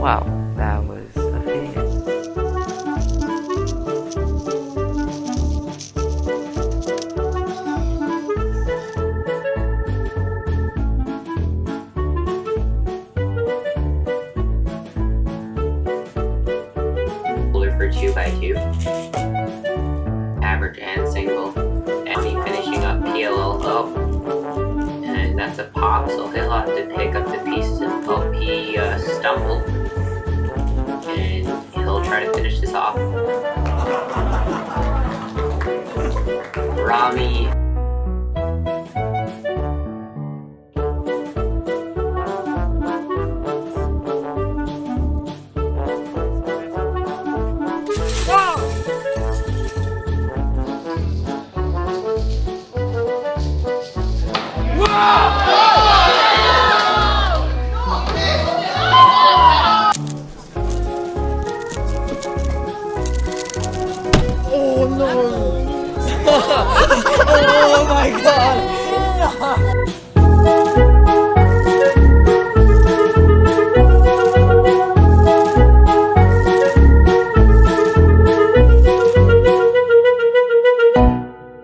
Wow, that was a fail. For 2x2, average and single, and finishing up PLL up, and that's a pop, so he'll have to pick up the pieces. Oh, he stumbled, and he'll try to finish this off. Rami. Oh no! Oh my god!